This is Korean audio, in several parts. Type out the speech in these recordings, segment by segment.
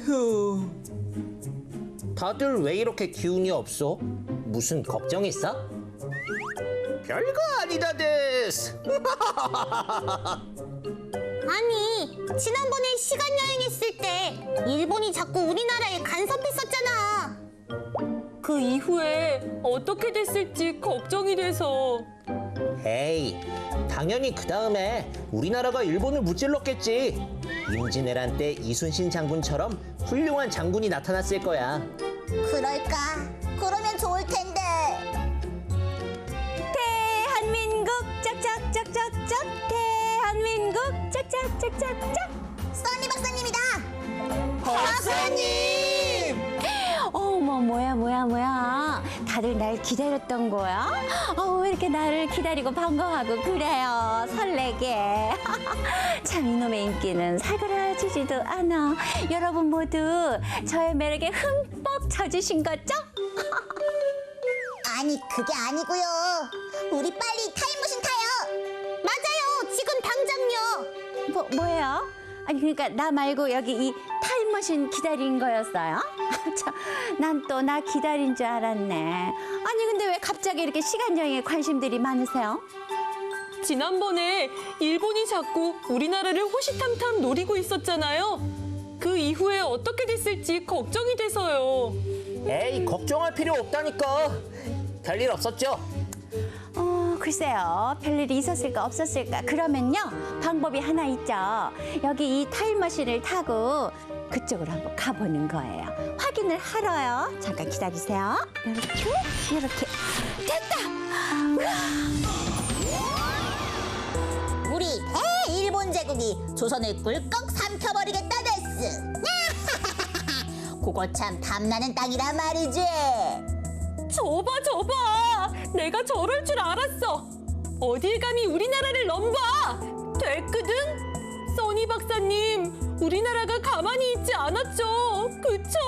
휴. 다들 왜 이렇게 기운이 없어? 무슨 걱정 있어? 별거 아니다 데스. 아니, 지난번에 시간 여행했을 때 일본이 자꾸 우리나라에 간섭했었잖아. 그 이후에 어떻게 됐을지 걱정이 돼서. 에이, 당연히 그 다음에 우리나라가 일본을 무찔렀겠지. 임진왜란 때 이순신 장군처럼 훌륭한 장군이 나타났을 거야. 그럴까? 그러면 좋을 텐데. 대한민국 짝짝짝짝짝 대한민국 짝짝짝짝짝. 써니 박사님이다. 박사님! 어머 뭐야 다들 날 기다렸던 거야? 왜 이렇게 나를 기다리고 반가워하고 그래요 설레게. 참 이놈의 인기는 사그라지지도 않아. 여러분 모두 저의 매력에 흠뻑 젖으신 거죠? 아니, 그게 아니고요. 우리 빨리 타임머신 타요. 맞아요. 지금 당장요. 뭐예요? 아니 그러니까 나 말고 여기 이 타임머신 기다린 거였어요? 난 또 나 기다린 줄 알았네. 아니 근데 왜 갑자기 이렇게 시간 여행에 관심들이 많으세요? 지난번에 일본이 자꾸 우리나라를 호시탐탐 노리고 있었잖아요. 그 이후에 어떻게 됐을지 걱정이 돼서요. 에이, 걱정할 필요 없다니까. 별일 없었죠? 글쎄요. 별일이 있었을까 없었을까. 그러면요. 방법이 하나 있죠. 여기 이 타임머신을 타고 그쪽으로 한번 가보는 거예요. 확인을 하러요. 잠깐 기다리세요. 이렇게. 됐다! 우리 대일본 제국이 조선을 꿀꺽 삼켜버리겠다 데스. 그거 참 탐나는 땅이란 말이지. 저봐. 내가 저럴 줄 알았어. 어딜 감히 우리나라를 넘봐. 됐거든? 써니 박사님, 우리나라가 가만히 있지 않았죠. 그쵸?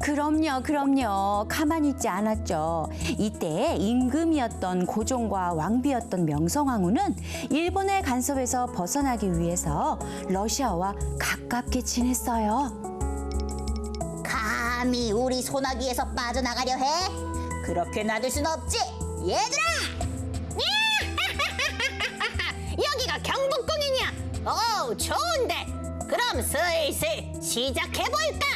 그럼요. 가만히 있지 않았죠. 이때 임금이었던 고종과 왕비였던 명성황후는 일본의 간섭에서 벗어나기 위해서 러시아와 가깝게 지냈어요. 감히 우리 소나기에서 빠져나가려 해? 그렇게 놔둘 순 없지, 얘들아! 여기가 경복궁이냐? 오, 좋은데. 그럼 슬슬 시작해볼까?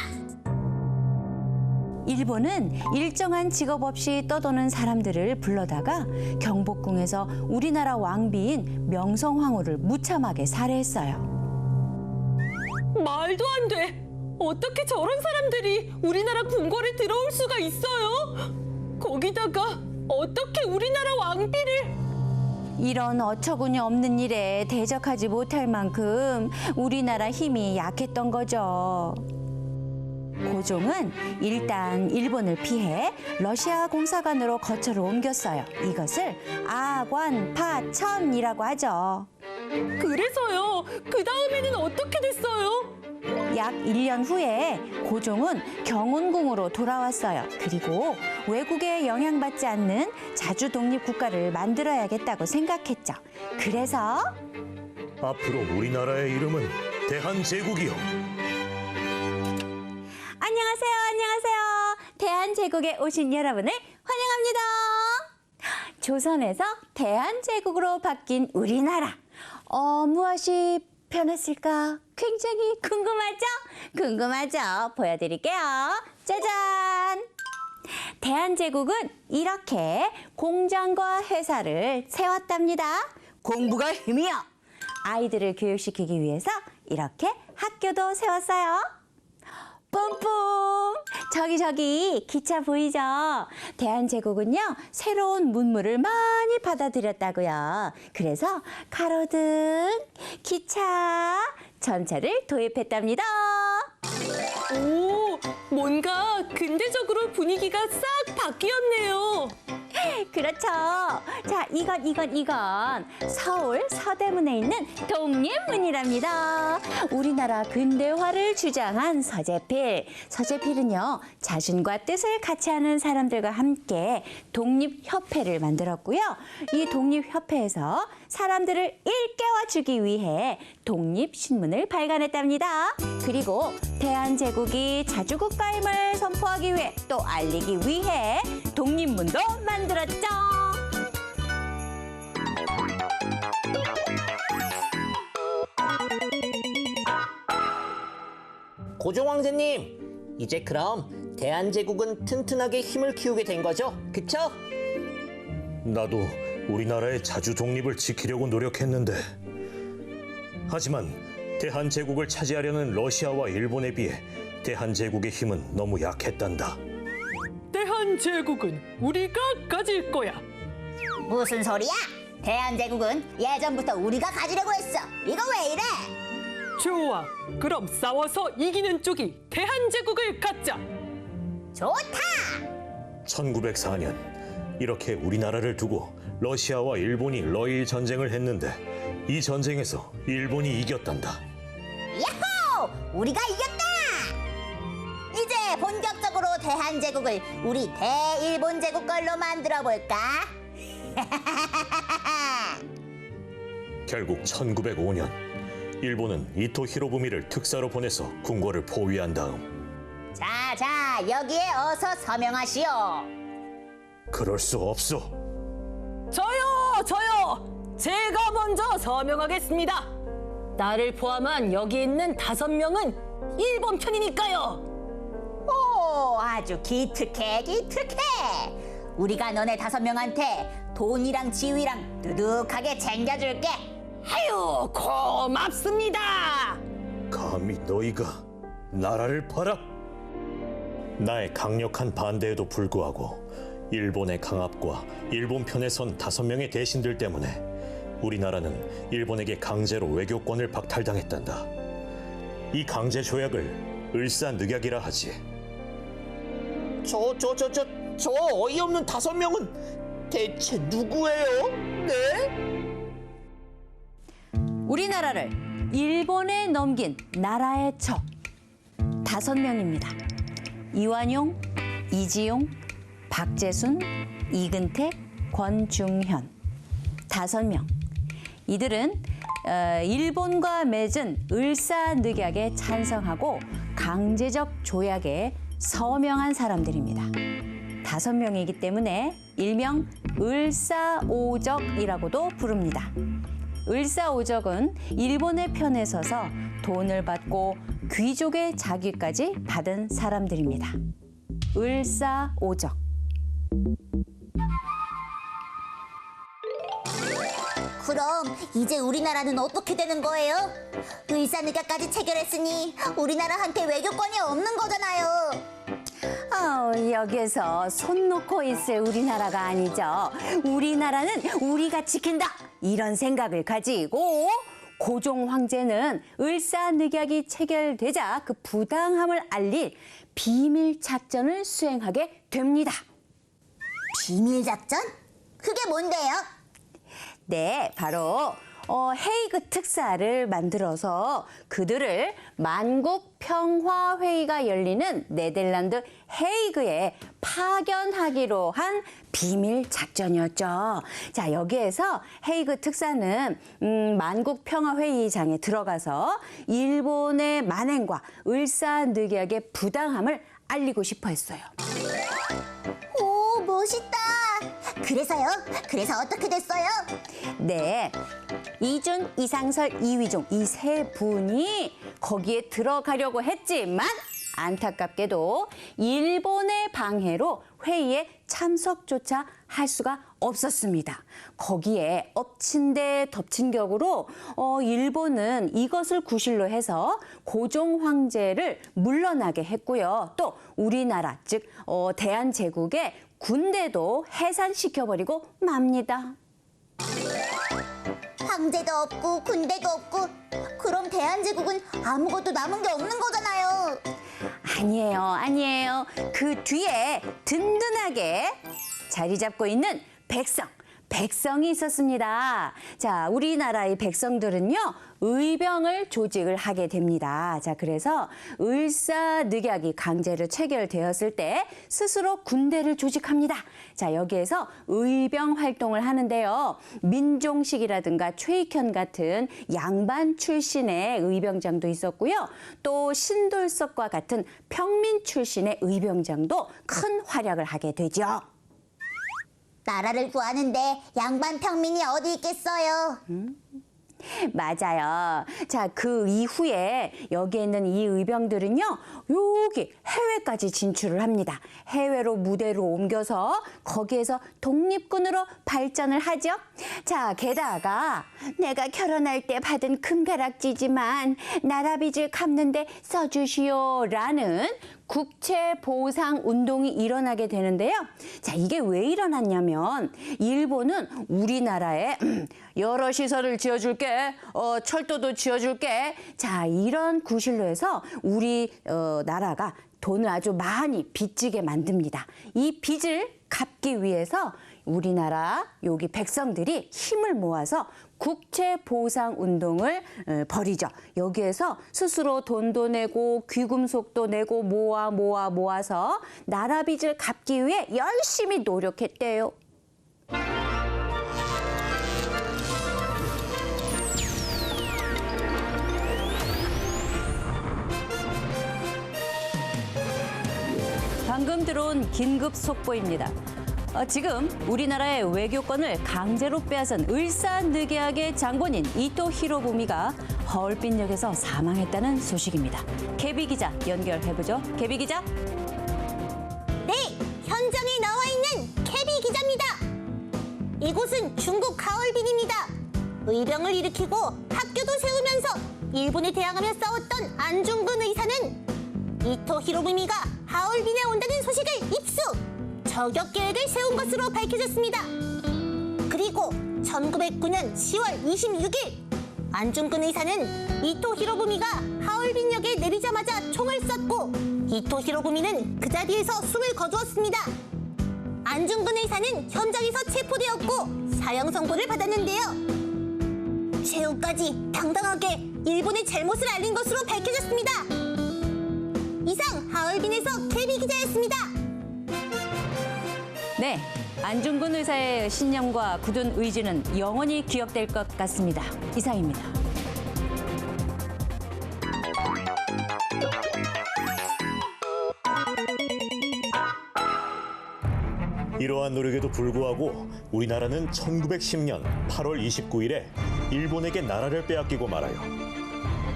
일본은 일정한 직업 없이 떠도는 사람들을 불러다가 경복궁에서 우리나라 왕비인 명성황후를 무참하게 살해했어요. 말도 안 돼. 어떻게 저런 사람들이 우리나라 궁궐에 들어올 수가 있어요? 거기다가 어떻게 우리나라 왕비를... 이런 어처구니 없는 일에 대적하지 못할 만큼 우리나라 힘이 약했던 거죠. 고종은 일단 일본을 피해 러시아 공사관으로 거처를 옮겼어요. 이것을 아관파천이라고 하죠. 그래서요. 그 다음에는 어떻게 됐어요? 약 1년 후에 고종은 경운궁으로 돌아왔어요. 그리고 외국에 영향받지 않는 자주 독립 국가를 만들어야겠다고 생각했죠. 그래서 앞으로 우리나라의 이름은 대한제국이요. 안녕하세요. 대한제국에 오신 여러분을 환영합니다. 조선에서 대한제국으로 바뀐 우리나라. 무엇이 변했을까? 굉장히 궁금하죠? 보여드릴게요. 짜잔! 대한제국은 이렇게 공장과 회사를 세웠답니다. 공부가 힘이요. 아이들을 교육시키기 위해서 이렇게 학교도 세웠어요. 뿜뿜! 저기 기차 보이죠? 대한제국은요, 새로운 문물을 많이 받아들였다고요. 그래서 가로등, 기차, 전차를 도입했답니다. 오, 뭔가 근대적으로 분위기가 싹 바뀌었네요. 그렇죠. 자, 이건 서울 서대문에 있는 독립문이랍니다. 우리나라 근대화를 주장한 서재필. 서재필은요, 자신과 뜻을 같이 하는 사람들과 함께 독립협회를 만들었고요. 이 독립협회에서 사람들을 일깨워 주기 위해 독립신문을 발간했답니다. 그리고 대한제국이 자주국가임을 선포하기 위해 또 알리기 위해 독립문도 만들었죠. 고종 황제님, 이제 그럼 대한제국은 튼튼하게 힘을 키우게 된 거죠? 그쵸? 나도 우리나라의 자주 독립을 지키려고 노력했는데, 하지만 대한제국을 차지하려는 러시아와 일본에 비해 대한제국의 힘은 너무 약했단다. 대한제국은 우리가 가질 거야. 무슨 소리야? 대한제국은 예전부터 우리가 가지려고 했어. 이거 왜 이래? 좋아. 그럼 싸워서 이기는 쪽이 대한제국을 갖자. 좋다! 1904년 이렇게 우리나라를 두고 러시아와 일본이 러일 전쟁을 했는데, 이 전쟁에서 일본이 이겼단다. 야호! 우리가 이겼다! 이제 본격적으로 대한제국을 우리 대일본제국 걸로 만들어볼까? 결국 1905년 일본은 이토 히로부미를 특사로 보내서 궁궐을 포위한 다음, 자, 여기에 어서 서명하시오. 그럴 수 없어. 저요! 제가 먼저 서명하겠습니다. 나를 포함한 여기 있는 5명은 일본 편이니까요. 오, 아주 기특해. 우리가 너네 5명한테 돈이랑 지위랑 두둑하게 챙겨줄게. 아유, 고맙습니다. 감히 너희가 나라를 팔아? 나의 강력한 반대에도 불구하고 일본의 강압과 일본 편에 선 5명의 대신들 때문에 우리나라는 일본에게 강제로 외교권을 박탈당했단다. 이 강제 조약을 을사늑약이라 하지. 저 어이없는 5명은 대체 누구예요? 네? 우리나라를 일본에 넘긴 나라의 적 5명입니다. 이완용, 이지용, 박재순, 이근택, 권중현 5명. 이들은 일본과 맺은 을사늑약에 찬성하고 강제적 조약에 서명한 사람들입니다. 5명이기 때문에 일명 을사오적이라고도 부릅니다. 을사오적은 일본의 편에 서서 돈을 받고 귀족의 자귀까지 받은 사람들입니다. 을사오적. 그럼 이제 우리나라는 어떻게 되는 거예요? 을사늑약까지 체결했으니 우리나라한테 외교권이 없는 거잖아요. 여기에서 손 놓고 있을 우리나라가 아니죠. 우리나라는 우리가 지킨다, 이런 생각을 가지고 고종 황제는 을사늑약이 체결되자 그 부당함을 알릴 비밀 작전을 수행하게 됩니다. 비밀 작전? 그게 뭔데요? 네, 바로 헤이그 특사를 만들어서 그들을 만국 평화 회의가 열리는 네덜란드 헤이그에 파견하기로 한 비밀 작전이었죠. 자, 여기에서 헤이그 특사는 만국 평화 회의장에 들어가서 일본의 만행과 을사늑약의 부당함을 알리고 싶어 했어요. 오, 멋있다. 그래서요? 그래서 어떻게 됐어요? 네, 이준, 이상설, 이휘종 이 3분이 거기에 들어가려고 했지만 안타깝게도 일본의 방해로 회의에 참석조차 할 수가 없었습니다. 거기에 엎친 데 덮친 격으로 일본은 이것을 구실로 해서 고종 황제를 물러나게 했고요. 또 우리나라 즉 대한제국의 군대도 해산시켜버리고 맙니다. 황제도 없고 군대도 없고 그럼 대한제국은 아무것도 남은 게 없는 거잖아요. 아니에요. 그 뒤에 든든하게 자리 잡고 있는 백성, 백성이 있었습니다. 자, 우리나라의 백성들은요, 의병을 조직을 하게 됩니다. 자, 그래서 을사늑약이 강제로 체결되었을 때 스스로 군대를 조직합니다. 자, 여기에서 의병 활동을 하는데요. 민종식이라든가 최익현 같은 양반 출신의 의병장도 있었고요. 또 신돌석과 같은 평민 출신의 의병장도 큰 활약을 하게 되죠. 나라를 구하는데 양반 평민이 어디 있겠어요? 맞아요. 자, 그 이후에 여기에 있는 이 의병들은요, 여기 해외까지 진출을 합니다. 해외로 무대로 옮겨서 거기에서 독립군으로 발전을 하죠. 자, 게다가 내가 결혼할 때 받은 금가락지지만 나라 빚을 갚는데 써주시오라는 국채 보상 운동이 일어나게 되는데요. 자, 이게 왜 일어났냐면 일본은 우리나라에 여러 시설을 지어줄게, 철도도 지어줄게. 자, 이런 구실로 해서 우리 나라가 돈을 아주 많이 빚지게 만듭니다. 이 빚을 갚기 위해서 우리나라 여기 백성들이 힘을 모아서 국채 보상 운동을 벌이죠. 여기에서 스스로 돈도 내고 귀금속도 내고 모아서 나라 빚을 갚기 위해 열심히 노력했대요. 방금 들어온 긴급 속보입니다. 지금 우리나라의 외교권을 강제로 빼앗은 을사늑약의 장본인 이토 히로부미가 하얼빈역에서 사망했다는 소식입니다. 개비 기자 연결해보죠. 개비 기자. 네, 현장에 나와 있는 케비 기자입니다. 이곳은 중국 하얼빈입니다. 의병을 일으키고 학교도 세우면서 일본에 대항하며 싸웠던 안중근 의사는 이토 히로부미가 하얼빈에 온다는 소식을 입수! 저격 계획을 세운 것으로 밝혀졌습니다. 그리고 1909년 10월 26일 안중근 의사는 이토 히로부미가 하얼빈역에 내리자마자 총을 쐈고 이토 히로부미는 그 자리에서 숨을 거두었습니다. 안중근 의사는 현장에서 체포되었고 사형 선고를 받았는데요. 최후까지 당당하게 일본의 잘못을 알린 것으로 밝혀졌습니다. 이상 하얼빈에서 케비 기자였습니다. 네, 안중근 의사의 신념과 굳은 의지는 영원히 기억될 것 같습니다. 이상입니다. 이러한 노력에도 불구하고 우리나라는 1910년 8월 29일에 일본에게 나라를 빼앗기고 말아요.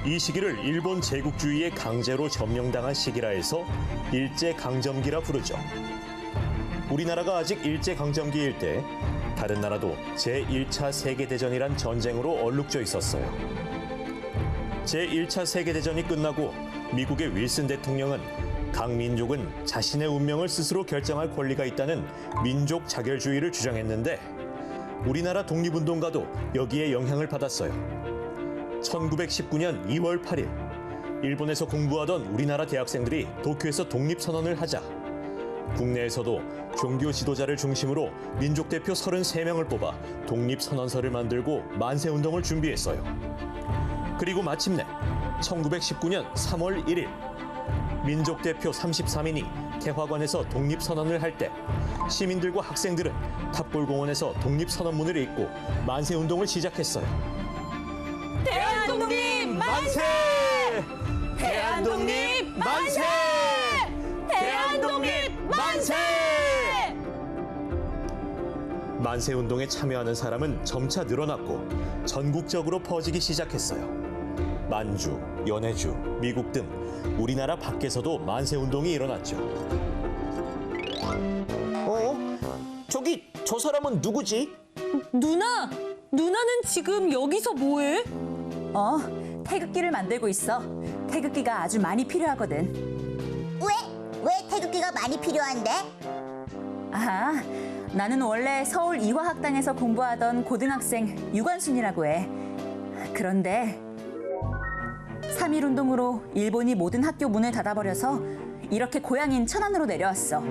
이 시기를 일본 제국주의에 강제로 점령당한 시기라 해서 일제강점기라 부르죠. 우리나라가 아직 일제강점기일 때 다른 나라도 제1차 세계대전이란 전쟁으로 얼룩져 있었어요. 제1차 세계대전이 끝나고 미국의 윌슨 대통령은 각 민족은 자신의 운명을 스스로 결정할 권리가 있다는 민족 자결주의를 주장했는데 우리나라 독립운동가도 여기에 영향을 받았어요. 1919년 2월 8일 일본에서 공부하던 우리나라 대학생들이 도쿄에서 독립선언을 하자 국내에서도 종교 지도자를 중심으로 민족대표 33명을 뽑아 독립선언서를 만들고 만세운동을 준비했어요. 그리고 마침내 1919년 3월 1일 민족대표 33인이 개화관에서 독립선언을 할 때 시민들과 학생들은 탑골공원에서 독립선언문을 읽고 만세운동을 시작했어요. 대한독립 만세! 대한독립 만세! 대한독립 만세! 만세운동에 참여하는 사람은 점차 늘어났고 전국적으로 퍼지기 시작했어요. 만주, 연해주, 미국 등 우리나라 밖에서도 만세운동이 일어났죠. 저기 저 사람은 누구지? 누나! 누나는 지금 여기서 뭐해? 태극기를 만들고 있어. 태극기가 아주 많이 필요하거든. 왜 태극기가 많이 필요한데? 아, 나는 원래 서울 이화학당에서 공부하던 고등학생 유관순이라고 해. 그런데 3.1운동으로 일본이 모든 학교 문을 닫아버려서 이렇게 고향인 천안으로 내려왔어.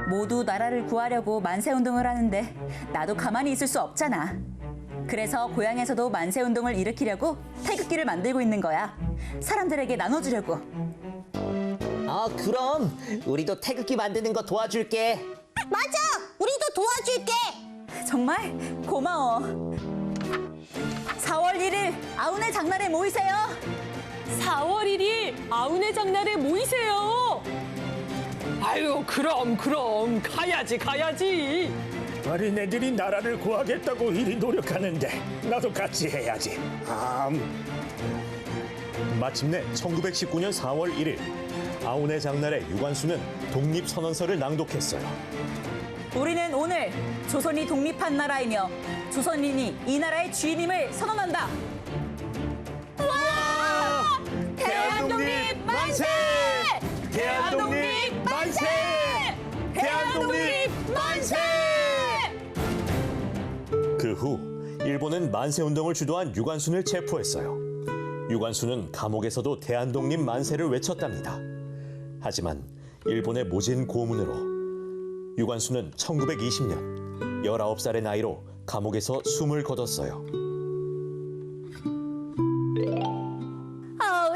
모두 나라를 구하려고 만세운동을 하는데 나도 가만히 있을 수 없잖아. 그래서 고향에서도 만세운동을 일으키려고 태극기를 만들고 있는 거야. 사람들에게 나눠주려고. 그럼 우리도 태극기 만드는 거 도와줄게. 맞아! 우리도 도와줄게! 정말 고마워. 4월 1일 아우네 장날에 모이세요. 4월 1일 아우네 장날에 모이세요. 아유, 그럼 가야지. 어린애들이 나라를 구하겠다고 이리 노력하는데 나도 같이 해야지. 마침내 1919년 4월 1일 아우네 장날에 유관순은 독립선언서를 낭독했어요. 우리는 오늘 조선이 독립한 나라이며 조선인이 이 나라의 주인임을 선언한다. 대한독립 만세! 대한독립 만세! 대한독립 만세! 그 후 일본은 만세운동을 주도한 유관순을 체포했어요. 유관순은 감옥에서도 대한독립 만세를 외쳤답니다. 하지만 일본의 모진 고문으로 유관순은 1920년 19살의 나이로 감옥에서 숨을 거뒀어요.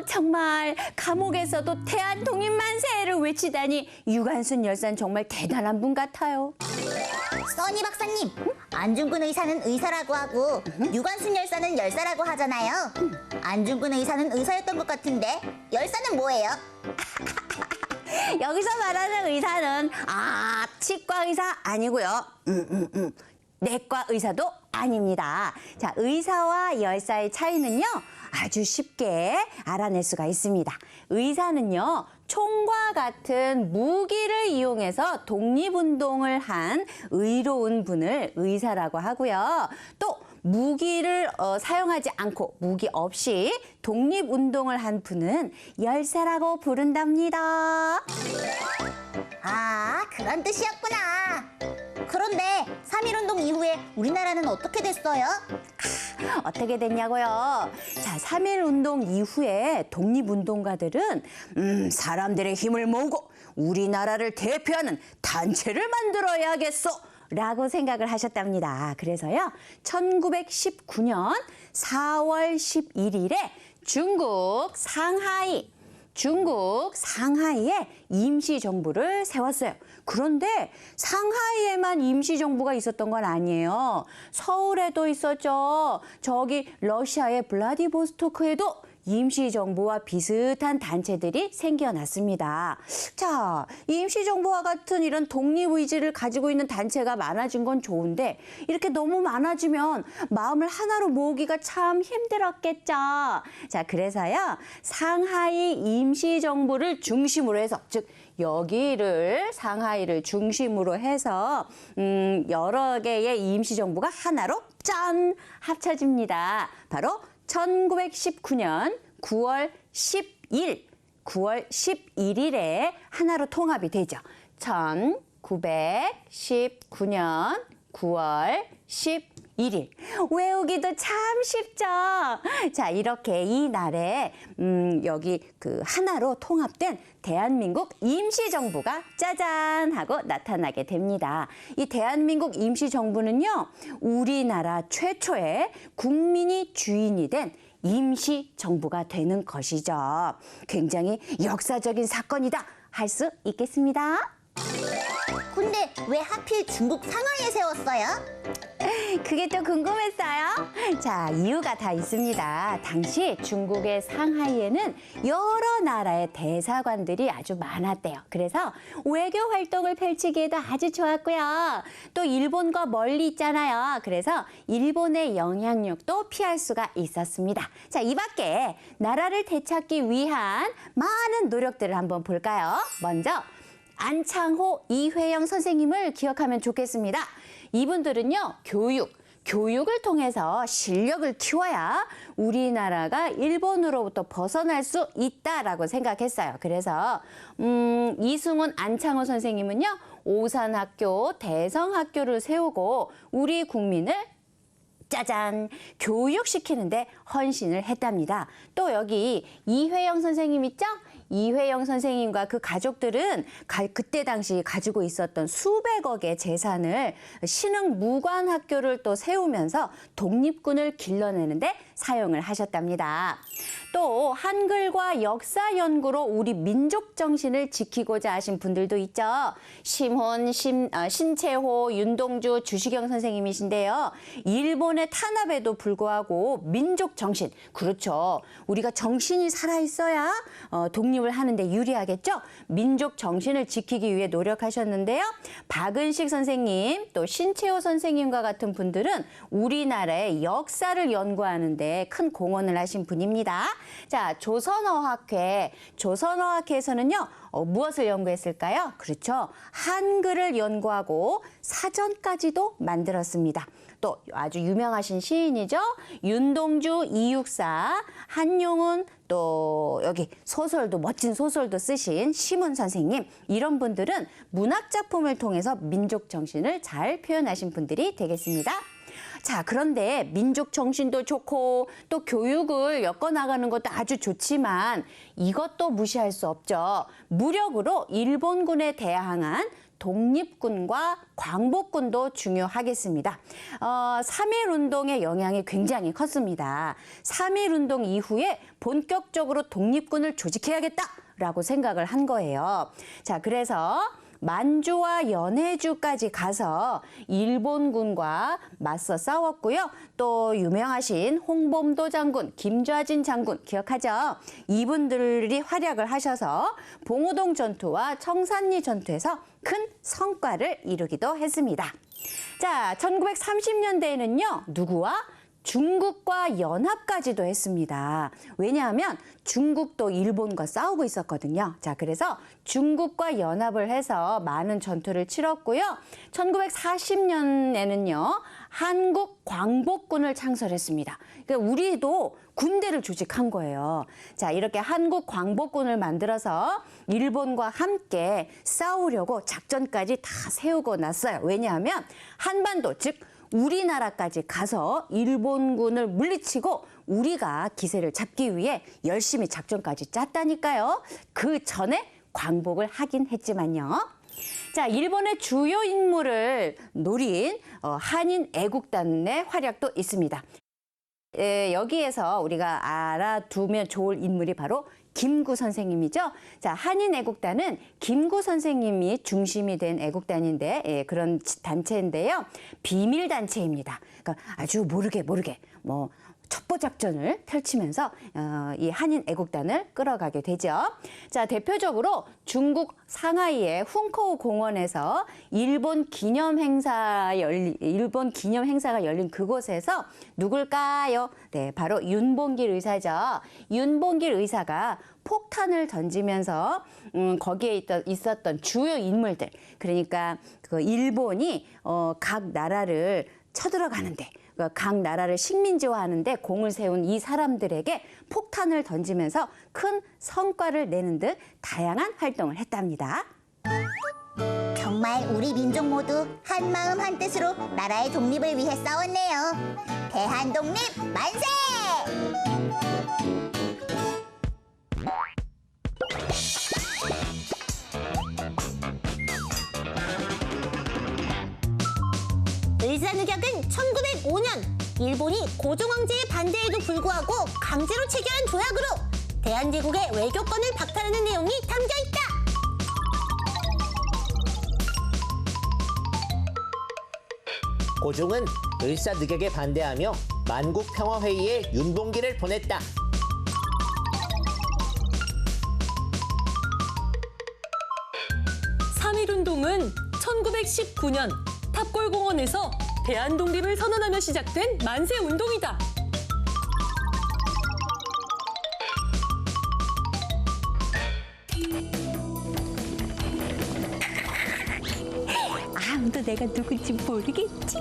정말 감옥에서도 대한독립 만세를 외치다니 유관순 열사는 정말 대단한 분 같아요. 써니 박사님, 안중근 의사는 의사라고 하고 유관순 열사는 열사라고 하잖아요. 안중근 의사는 의사였던 것 같은데 열사는 뭐예요? 여기서 말하는 의사는 치과 의사 아니고요. 내과 의사도 아닙니다. 자, 의사와 열사의 차이는요, 아주 쉽게 알아낼 수가 있습니다. 의사는요, 총과 같은 무기를 이용해서 독립운동을 한 의로운 분을 의사라고 하고요. 또 무기를 사용하지 않고 무기 없이 독립운동을 한 분은 열사라고 부른답니다. 그런 뜻이었구나. 그런데 3.1운동 이후에 우리나라는 어떻게 됐어요? 어떻게 됐냐고요? 자, 3.1운동 이후에 독립운동가들은 사람들의 힘을 모으고 우리나라를 대표하는 단체를 만들어야겠어 라고 생각을 하셨답니다. 그래서요, 1919년 4월 11일에 중국 상하이에 임시정부를 세웠어요. 그런데 상하이에만 임시정부가 있었던 건 아니에요. 서울에도 있었죠. 저기 러시아의 블라디보스토크에도 임시정부와 비슷한 단체들이 생겨났습니다. 자, 임시정부와 같은 이런 독립의지를 가지고 있는 단체가 많아진 건 좋은데 이렇게 너무 많아지면 마음을 하나로 모으기가 참 힘들었겠죠. 자, 그래서요, 상하이 임시정부를 중심으로 해서, 즉 상하이를 중심으로 해서 여러 개의 임시정부가 하나로 짠 합쳐집니다. 바로 1919년 9월 11일에 하나로 통합이 되죠. 1919년 9월 11일. 외우기도 참 쉽죠. 자, 이렇게 이 날에 여기 하나로 통합된 대한민국 임시정부가 짜잔 하고 나타나게 됩니다. 이 대한민국 임시정부는요, 우리나라 최초의 국민이 주인이 된 임시정부가 되는 것이죠. 굉장히 역사적인 사건이다 할 수 있겠습니다. 근데 왜 하필 중국 상하이에 세웠어요? 그게 또 궁금했어요? 자, 이유가 다 있습니다. 당시 중국의 상하이에는 여러 나라의 대사관들이 아주 많았대요. 그래서 외교 활동을 펼치기에도 아주 좋았고요. 또 일본과 멀리 있잖아요. 그래서 일본의 영향력도 피할 수가 있었습니다. 자, 이 밖에 나라를 되찾기 위한 많은 노력들을 한번 볼까요? 먼저 안창호, 이회영 선생님을 기억하면 좋겠습니다. 이분들은요, 교육을 통해서 실력을 키워야 우리나라가 일본으로부터 벗어날 수 있다라고 생각했어요. 그래서 이승훈, 안창호 선생님은요, 오산학교, 대성학교를 세우고 우리 국민을 짜잔! 교육시키는데 헌신을 했답니다. 또 여기 이회영 선생님 있죠? 이회영 선생님과 그 가족들은 그때 당시 가지고 있었던 수백억의 재산을 신흥무관학교를 또 세우면서 독립군을 길러내는데 사용을 하셨답니다. 또 한글과 역사 연구로 우리 민족 정신을 지키고자 하신 분들도 있죠. 심훈, 신채호, 윤동주, 주시경 선생님이신데요. 일본의 탄압에도 불구하고 민족 정신, 그렇죠. 우리가 정신이 살아있어야 독립을 하는데 유리하겠죠. 민족 정신을 지키기 위해 노력하셨는데요. 박은식 선생님, 또 신채호 선생님과 같은 분들은 우리나라의 역사를 연구하는데 큰 공헌을 하신 분입니다. 자, 조선어학회에서는요, 무엇을 연구했을까요? 그렇죠. 한글을 연구하고 사전까지도 만들었습니다. 또 아주 유명하신 시인이죠. 윤동주, 이육사, 한용운, 또 여기 소설도 멋진 소설도 쓰신 심훈 선생님, 이런 분들은 문학 작품을 통해서 민족 정신을 잘 표현하신 분들이 되겠습니다. 자, 그런데 민족 정신도 좋고 또 교육을 엮어나가는 것도 아주 좋지만 이것도 무시할 수 없죠. 무력으로 일본군에 대항한 독립군과 광복군도 중요하겠습니다. 3.1운동의 영향이 굉장히 컸습니다. 3.1운동 이후에 본격적으로 독립군을 조직해야겠다라고 생각을 한 거예요. 자, 그래서 만주와 연해주까지 가서 일본군과 맞서 싸웠고요. 또 유명하신 홍범도 장군, 김좌진 장군 기억하죠? 이분들이 활약을 하셔서 봉오동 전투와 청산리 전투에서 큰 성과를 이루기도 했습니다. 자, 1930년대에는요. 누구와? 중국과 연합까지도 했습니다. 왜냐하면 중국도 일본과 싸우고 있었거든요. 자, 그래서 중국과 연합을 해서 많은 전투를 치렀고요. 1940년에는요. 한국 광복군을 창설했습니다. 그러니까 우리도 군대를 조직한 거예요. 자, 이렇게 한국 광복군을 만들어서 일본과 함께 싸우려고 작전까지 다 세우고 났어요. 왜냐하면 한반도, 즉 우리나라까지 가서 일본군을 물리치고 우리가 기세를 잡기 위해 열심히 작전까지 짰다니까요. 그 전에 광복을 하긴 했지만요. 자, 일본의 주요 인물을 노린 한인 애국단의 활약도 있습니다. 여기에서 우리가 알아두면 좋을 인물이 바로 김구 선생님이죠. 자, 한인 애국단은 김구 선생님이 중심이 된 애국단인데 그런 단체인데요. 비밀 단체입니다. 그러니까 아주 모르게 뭐 첩보 작전을 펼치면서 이 한인 애국단을 끌어가게 되죠. 자, 대표적으로 중국 상하이의 훈커우 공원에서 일본 기념 행사가 열린 그곳에서 누굴까요? 네, 바로 윤봉길 의사죠. 윤봉길 의사가 폭탄을 던지면서 거기에 있었던 주요 인물들, 그러니까 그 일본이 각 나라를 쳐들어가는데, 각 나라를 식민지화하는데 공을 세운 이 사람들에게 폭탄을 던지면서 큰 성과를 내는 등 다양한 활동을 했답니다. 정말 우리 민족 모두 한마음 한뜻으로 나라의 독립을 위해 싸웠네요. 대한독립 만세! 을사늑약은 1905년 일본이 고종황제의 반대에도 불구하고 강제로 체결한 조약으로 대한제국의 외교권을 박탈하는 내용이 담겨있다. 고종은 을사늑약에 반대하며 만국평화회의에 윤봉길을 보냈다. (3.1운동은) 1919년 탑골공원에서 대한독립을 선언하며 시작된 만세운동이다. 아무도 내가 누군지 모르겠지?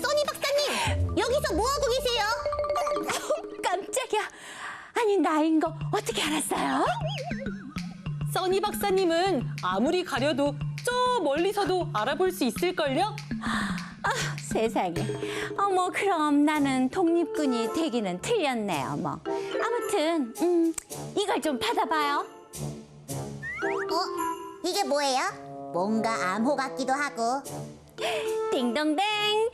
써니 박사님, 여기서 뭐하고 계세요? 깜짝이야. 아니, 나인 거 어떻게 알았어요? 써니 박사님은 아무리 가려도 저 멀리서도 알아볼 수 있을걸요? 세상에. 그럼 나는 독립군이 되기는 틀렸네요. 아무튼 이걸 좀 받아봐요. 이게 뭐예요? 뭔가 암호 같기도 하고. 띵동댕,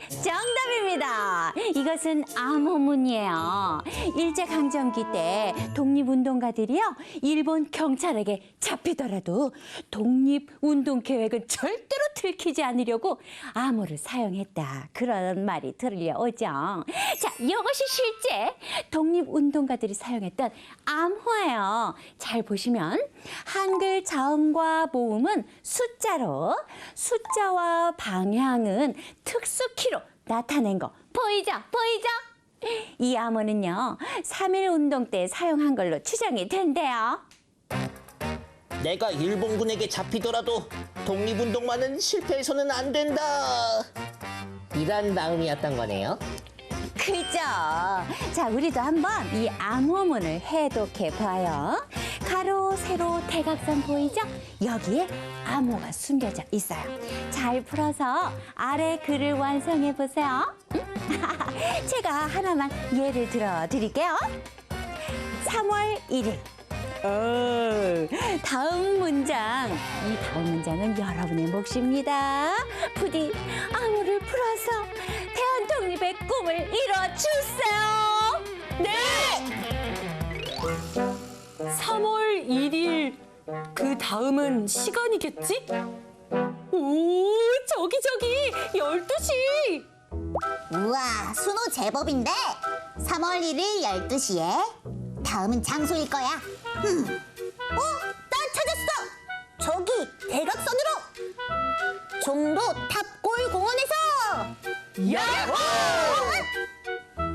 정답입니다. 이것은 암호문이에요. 일제강점기 때 독립운동가들이요, 일본 경찰에게 잡히더라도 독립운동 계획은 절대로 들키지 않으려고 암호를 사용했다, 그런 말이 들려오죠. 자, 이것이 실제 독립운동가들이 사용했던 암호예요. 잘 보시면 한글 자음과 모음은 숫자로, 숫자와 방향은 특수키로 나타낸 거 보이죠? 이 암호는요, 3.1운동 때 사용한 걸로 추정이 된대요. 내가 일본군에게 잡히더라도 독립운동만은 실패해서는 안 된다. 이런 마음이었던 거네요. 그죠? 자, 우리도 한번 이 암호문을 해독해 봐요. 가로, 세로, 대각선 보이죠? 여기에 암호가 숨겨져 있어요. 잘 풀어서 아래 글을 완성해 보세요. 제가 하나만 예를 들어 드릴게요. 3월 1일. 다음 문장. 이 다음 문장은 여러분의 몫입니다. 부디 암호를 풀어서 대한 독립의 꿈을 이뤄주세요. 네! 3월 1일. 그 다음은 시간이겠지? 오, 저기 12시. 우와, 순호 제법인데. 3월 1일 12시에 다음은 장소일 거야. 난 찾았어. 저기 대각선으로. 종로 탑골 공원에서. 야호!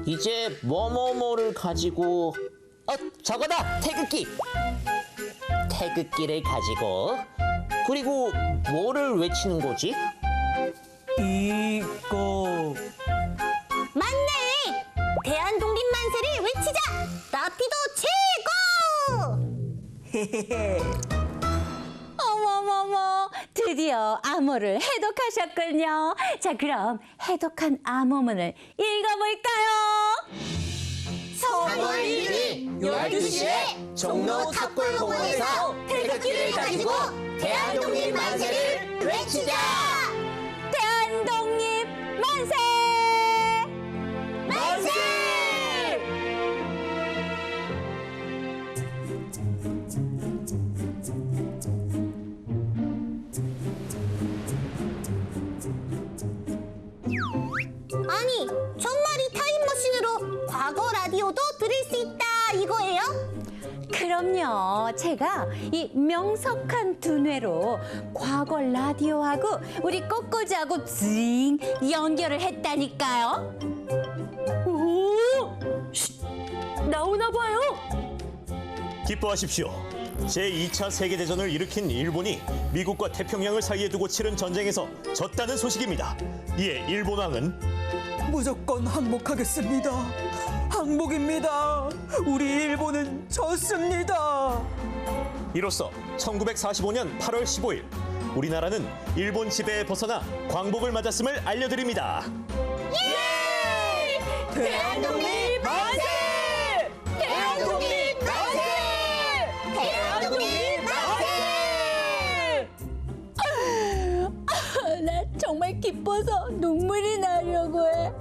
이제 뭐뭐뭐를 가지고 저거다! 태극기! 태극기를 가지고 그리고 뭐를 외치는 거지? 이거 맞네. 대한독립 만세를 외치자. 나피도 최고. 어머머머, 드디어 암호를 해독하셨군요. 자, 그럼 해독한 암호문을 읽어볼까요? 3월 1일 12시에 종로 탑골공원에서 태극기를 가지고 대한독립 만세를 외치자! 대한독립 만세! 만세! 아니, 정말 이 타임머신으로 과거 라디오도 들을 수 있다 이거예요? 그럼요. 제가 이 명석한 두뇌로 과거 라디오하고 우리 꼬꼬지하고 징 연결을 했다니까요. 오! 쉿! 나오나 봐요. 기뻐하십시오. 제2차 세계대전을 일으킨 일본이 미국과 태평양을 사이에 두고 치른 전쟁에서 졌다는 소식입니다. 이에 일본 왕은 무조건 항복하겠습니다. 항복입니다. 우리 일본은 졌습니다. 이로써 1945년 8월 15일 우리나라는 일본 지배에 벗어나 광복을 맞았음을 알려드립니다. 대한독립 만세! 대한독립 만세! 대한독립 만세! 나 정말 기뻐서 눈물이 나려고 해.